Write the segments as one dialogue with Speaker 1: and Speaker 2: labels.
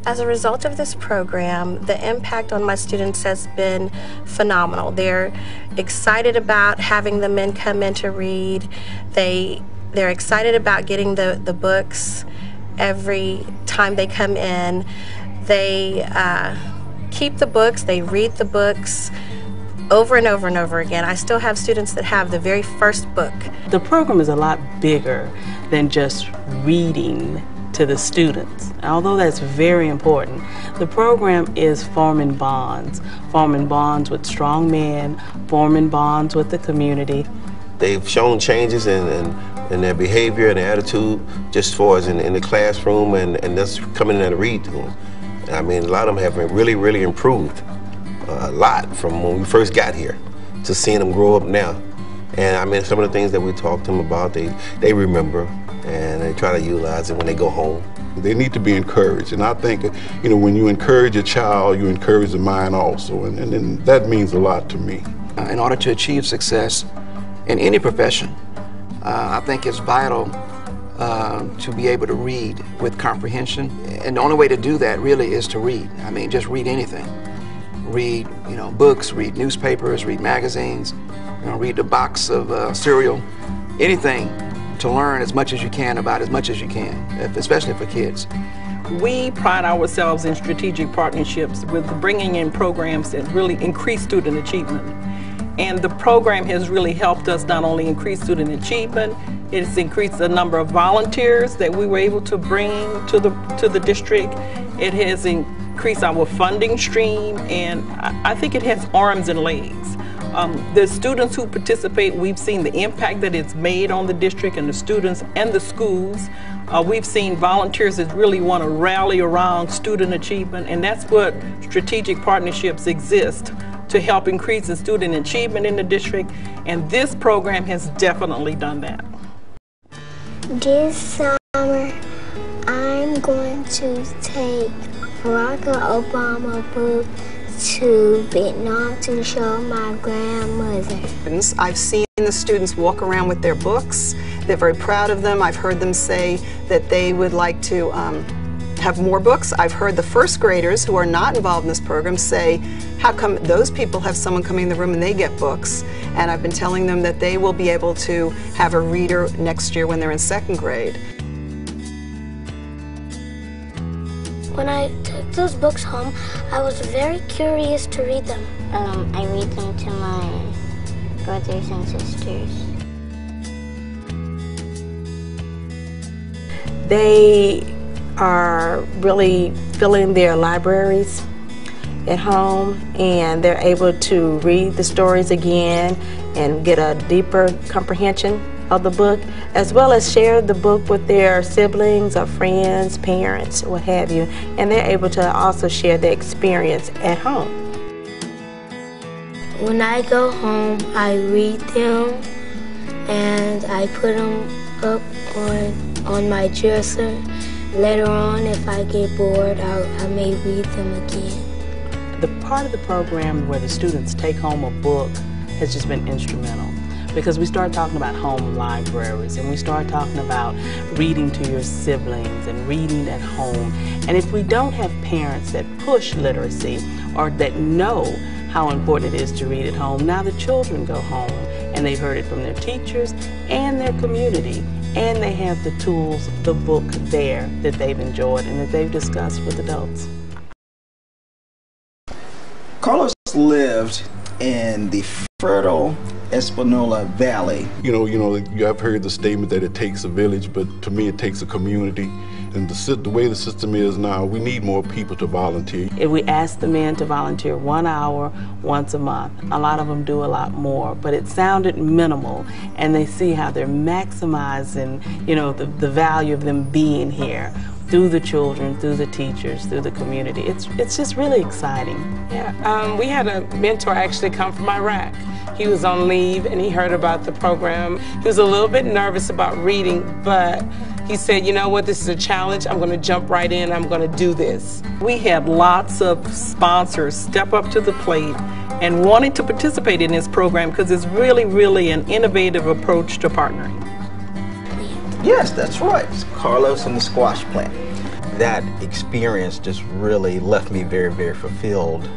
Speaker 1: As a result of this program, the impact on my students has been phenomenal. They're excited about having the men come in to read. They're excited about getting the books every time they come in. They keep the books, they read the books over and over and over again. I still have students that have the very first book.
Speaker 2: The program is a lot bigger than just reading to the students. Although that's very important, the program is forming bonds with strong men, forming bonds with the community.
Speaker 3: They've shown changes in their behavior and their attitude just for us in the classroom, and that's coming in to read to them. I mean, a lot of them have really improved a lot from when we first got here to seeing them grow up now. And I mean, some of the things that we talked to them about, they remember, and they try to utilize it when they go home.
Speaker 4: They need to be encouraged, and I think, you know, when you encourage a child, you encourage the mind also, and that means a lot to me.
Speaker 5: In order to achieve success in any profession, I think it's vital to be able to read with comprehension. And the only way to do that really is to read. I mean, just read anything. Read, you know, books, read newspapers, read magazines, you know, read the box of cereal, anything to learn as much as you can about as much as you can, especially for kids.
Speaker 6: We pride ourselves in strategic partnerships with bringing in programs that really increase student achievement. And the program has really helped us not only increase student achievement, it's increased the number of volunteers that we were able to bring to the district. It has increased our funding stream, and I think it has arms and legs. The students who participate, we've seen the impact that it's made on the district and the students and the schools. We've seen volunteers that really want to rally around student achievement, and that's what strategic partnerships exist, to help increase the student achievement in the district, and this program has definitely done that.
Speaker 7: This summer, I'm going to take Barack Obama book to Vietnam to show my grandmother.
Speaker 8: I've seen the students walk around with their books. They're very proud of them. I've heard them say that they would like to have more books. I've heard the first graders who are not involved in this program say, how come those people have someone coming in the room and they get books? And I've been telling them that they will be able to have a reader next year when they're in second grade.
Speaker 7: When I took those books home, I was very curious to read them.
Speaker 9: I read them to my brothers and sisters.
Speaker 2: They are really filling their libraries at home, and they're able to read the stories again and get a deeper comprehension of the book, as well as share the book with their siblings or friends, parents, what have you, and they're able to also share their experience at home.
Speaker 7: When I go home, I read them and I put them up on my dresser. Later on, if I get bored, I may read them again.
Speaker 2: The part of the program where the students take home a book has just been instrumental, because we start talking about home libraries, and we start talking about reading to your siblings and reading at home. And if we don't have parents that push literacy or that know how important it is to read at home, now the children go home and they've heard it from their teachers and their community, and they have the tools, the book there that they've enjoyed and that they've discussed with adults.
Speaker 10: Carlos lived in the fertile Espanola Valley.
Speaker 4: You know, you have heard the statement that it takes a village, but to me it takes a community. And the way the system is now, we need more people to volunteer.
Speaker 2: If we ask the men to volunteer 1 hour once a month, a lot of them do a lot more, but it sounded minimal, and they see how they're maximizing, you know, the value of them being here through the children, through the teachers, through the community. It's just really exciting.
Speaker 11: Yeah, we had a mentor actually come from Iraq. He was on leave and he heard about the program. He was a little bit nervous about reading, but he said, you know what, this is a challenge. I'm going to jump right in. I'm going to do this.
Speaker 6: We had lots of sponsors step up to the plate and wanting to participate in this program because it's really, really an innovative approach to partnering.
Speaker 10: Yes, that's right. It's Carlos and the squash plant. that experience just really left me very, very fulfilled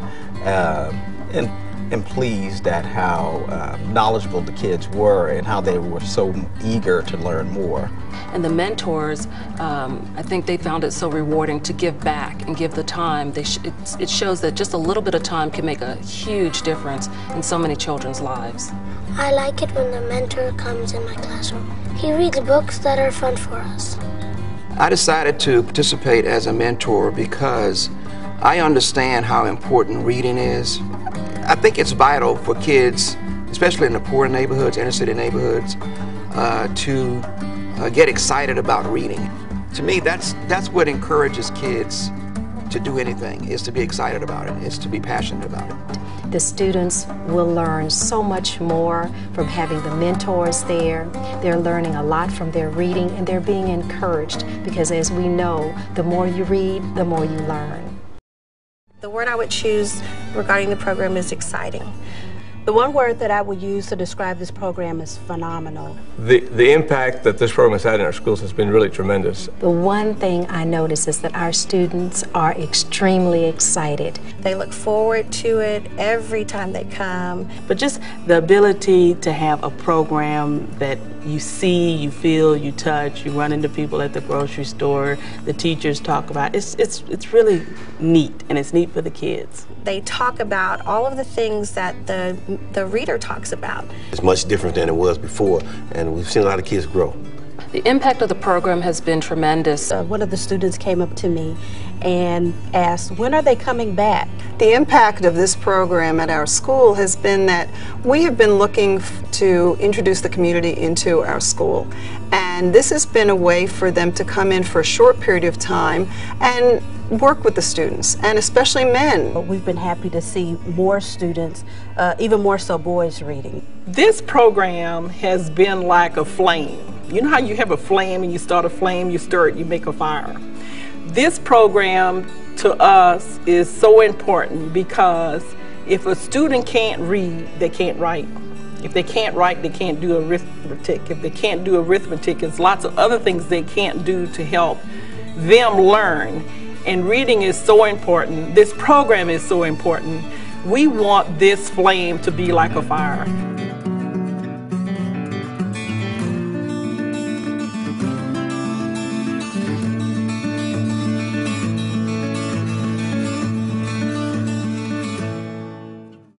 Speaker 10: and pleased at how knowledgeable the kids were and how they were so eager to learn more.
Speaker 12: And the mentors, I think they found it so rewarding to give back and give the time. It shows that just a little bit of time can make a huge difference in so many children's lives.
Speaker 7: I like it when the mentor comes in my classroom. He reads books that are fun for us.
Speaker 5: I decided to participate as a mentor because I understand how important reading is. I think it's vital for kids, especially in the poor neighborhoods, inner city neighborhoods, to get excited about reading. To me, that's what encourages kids to do anything, is to be excited about it, is to be passionate about it.
Speaker 13: The students will learn so much more from having the mentors there. They're learning a lot from their reading, and they're being encouraged because, as we know, the more you read, the more you learn.
Speaker 1: The word I would choose regarding the program is exciting.
Speaker 14: The one word that I would use to describe this program is phenomenal.
Speaker 15: The impact that this program has had in our schools has been really tremendous.
Speaker 13: The one thing I notice is that our students are extremely excited.
Speaker 1: They look forward to it every time they come.
Speaker 2: But just the ability to have a program that you see, you feel, you touch, you run into people at the grocery store, the teachers talk about, it's really neat, and it's neat for the kids.
Speaker 1: They talk about all of the things that the reader talks about.
Speaker 3: It's much different than it was before, and we've seen a lot of kids grow.
Speaker 12: The impact of the program has been tremendous.
Speaker 14: One of the students came up to me and asked, when are they coming back?
Speaker 8: The impact of this program at our school has been that we have been looking to introduce the community into our school. And this has been a way for them to come in for a short period of time and work with the students, and especially men.
Speaker 14: We've been happy to see more students, even more so boys, reading.
Speaker 6: This program has been like a flame. You know how you have a flame and you start a flame, you stir it, you make a fire. This program to us is so important because if a student can't read, they can't write. If they can't write, they can't do arithmetic. If they can't do arithmetic, there's lots of other things they can't do to help them learn. And reading is so important. This program is so important. We want this flame to be like a fire.